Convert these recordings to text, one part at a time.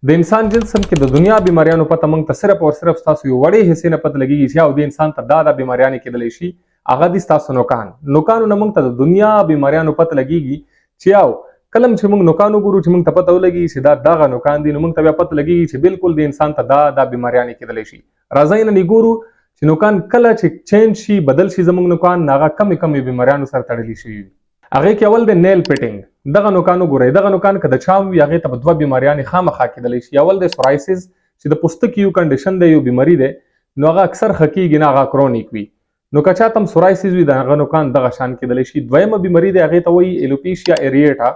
د انسان جسم کې د دنیا بیماریانو پته موږ ته صرف او صرف تاسو یو وړې حصے نه پته لګیږي چې او د انسان ته دا بیماریانې کېدلی شي هغه دي تاسو نوکانو نه موږ ته د دنیا بیماریانو پته لګیږي چې او کلم چې موږ نوکان وګورو چې موږ ته پته ولګي چې دغه نوکان دي نو موږ ته بیا پته لګیږي چې بالکل د انسان ته دا بیماریانې کېدلی شي. راځئ نن ګورو چې نوکان کله چې چینج شي بدل شي زموږ نوکان هغه کمې بیماریانو سره تړلي شوي وي. هغې کې اول د نیل پیټینګ. دغه نوکان وګورئ، دغه نوکان که د چام وي هغې ته به دوه بیماریانې خامخا کېدلی شي. اول د سورایسس چې د پوستکي یو کنډیشن دی، یو بیماري دی، نو هغه اکثر ښه کېږي نه، هغه کرونیک وي. نو که چاته هم سورایسس وي د هغه نوکان دغه شان کېدلی شي. دویمه بیماري دی هغې ته وایي ایلوپیشیا ایریټا.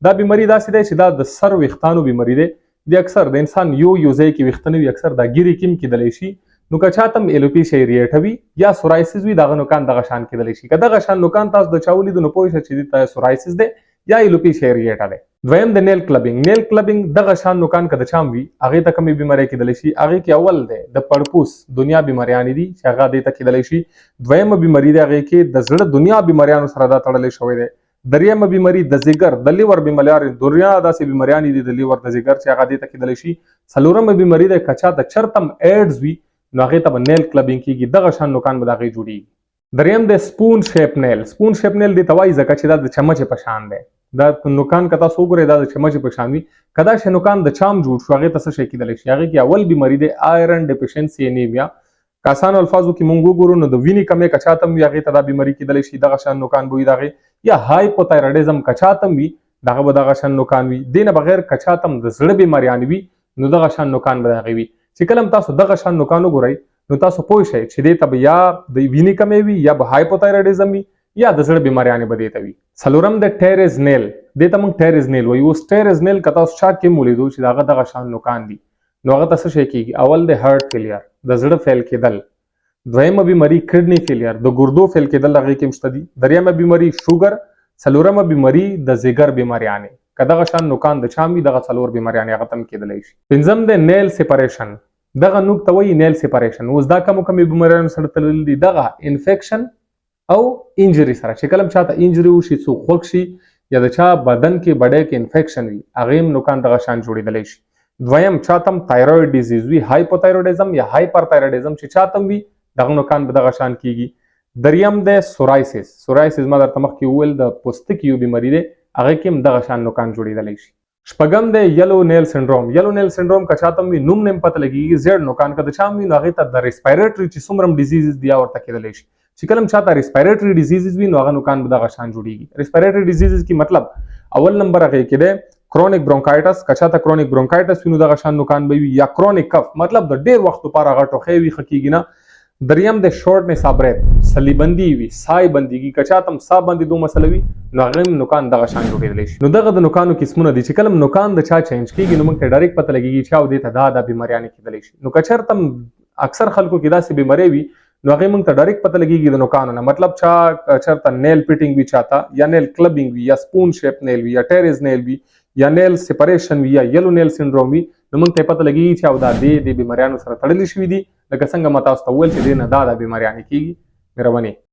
دا بیماري داسې دی چې دا د سر ویښتانو بیماري دی. د اکثر د انسان یو ځای کې ویښته نه وي، اکثر دا ګیرې کې هم کېدلی شي. نو که چاته هم ایلوپیشیا ایریټا وي یا سورایسس وي دغه نوکان دغه شان کېدلی شي. که دغه شان نوکان تاسو د چا ولیدو نو پوه شئ چې دې ته سورایسس دی یا ایلوپیشیا ایریټا دی. دویم د نیل کلبینګ. نیل کلبینګ دغه شان نوکان که د چا هم وي هغې ته کمې بیمارۍ کېدلی شي. هغې کې اول دی د پړپوس دنیا بیماریانې دي چې هغه دې ته کېدلی شي. دویمه بیماري دی هغې کې د زړه دنیا بیماریانو سره دا تړلی شوی دی. دریمه بیماري د ځیګر د لیور بیماریانې، دنیا داسې بیماریانې دي د لیور د ځیګر چې هغه دې ته کېدلی شي. څلورمه بیماري دی که چا د چرته هم ایډز وي نو هغې ته به نیل کلبینګ کېږي. دغه شان نوکان به د هغې جوړېږي. دریم دی سپون شیپ نیل. سپون شیپ نیل دې ته وایي ځکه چې دا د چمچې په شان دی. دا نوکان که تاسو وګورئ دا د چمچې په شان وي. که دا شی نوکان د چام جوړ شو هغې ته څه شی کېدلی شي؟ هغې کې اول بیماري دی آیرن ډیفیشنسي انیمیا. که اسانو الفاظو کې مونږ وګورو نو د وینې کمې که چاته هم وي هغې ته دا بیماري کېدلی شي. دغه شان نوکان به وي د هغې. یا هایپوتایراډیزم که چاته هم وي دغه به دغه شان نوکان وي. دې نه بغیر که چاته هم د زړه بیماریانې وي نو دغه شان نوکان به د هغې وي. چې کله هم تاسو دغه شان نوکان وګورئ نو تاسو پوه شئ چې دې ته به یا د وینې کمې وي یا به هایپوتایراډیزم وي یا د زړه بیماریانې به دې ته وي. څلورم د ټیریز نیل. دې ته موږ ټیریز نیل وایو. اوس ټیریز نیل که تاسو چا کې هم ولیدو چې د هغه دغه شان نوکان دي نو هغه ته څه شی کېږي؟ اول د هارټ فیلیر، د زړه فیل کېدل. دویمه بیماري کډني فیلیر، د ګردو فیل کېدل هغې کې هم شته دي. دریمه بیماري شوګر. څلورمه بیماري د ځیګر بیماریانې. که دغه شان نوکان د چا هم وي دغه څلور بیماریانې هغه ته هم کېدلی شي. پنځم د نیل سیپریشن. دغه نوک ته وایي نیل سیپریشن. اوس دا کمې بیماریانو سره تړلي دي. دغه انفیکشن او انجري سره چې کله هم چاته انجري وشي، څوک خوږ شي یا د چا بدن کې بډۍ کې انفیکشن وي هغې هم نوکان دغه شان جوړېدلی شي. دویم چاته هم تایرویډ ډیزیز وي، هایپوتایروډیزم یا هایپرتایروډیزم چې چاته هم وي دغه نوکان به دغه شان کېږي. دریم دی سورایسس. سورایسس ما درته مخکې وویل د پوستکي یو بیماري دی، هغې کې هم دغه شان نوکان جوړېدلی شي. شپږم دی یلو نیل سنډروم. یلو نیل سنډروم که چاته هم وي نوم نه هم پته لګېږي. زیړ نوکان که د چا هم وي نو هغې ته د ریسپایریټري چې څومره هم ډیزیزز دي یا ورته کېدلی شي. چې کله هم چاته ریسپایریټري ډیزیزز وي نو هغه نوکان به دغه شان جوړېږي. ریسپایریټري ډیزیزز کې مطلب اول نمبر هغې کې دی کرونیک برونکایټس. که چاته کرونیک برونکایټس وي نو دغه شان نوکان به وي. یا کرونیک کف مطلب د ډېر وخت لپاره هغه ټوخی وي، ښه کېږي نه. دریم د شورټنس آف بریث، سلی بندي وي، ساه بندېږي. که چاته هم ساه بندېدو مسله وي نو هغه هم نوکان دغه شان جوړېدلی شي. نو دغه د نوکانو قسمونه دي چې کله هم نوکان د چا چینج کېږي نو موږ ته ډایرکټ پته لګېږي چې او دې ته دا بیماریانې کېدلی شي. نو که چېرته هم اکثر خلکو کې داسې بیمارۍ وي نو هغې موږ ته ډایرکټ پته لګېږي د نوکانو نه. مطلب چا چېرته نیل پیټینګ وي چاته، یا نیل کلبینګ وي، یا سپون شیپ نیل وي، یا ټیریز نیل وي، یا نیل سیپریشن وي، یا یلو نیل سنډروم وي نو موږ ته پته لګېږي چې او دا دې بیماریانو سره تړلي شوي دي. لکه څنګه ما تاسو ته وویل چې دې نه دا بیماریانې کېږي. مهرباني.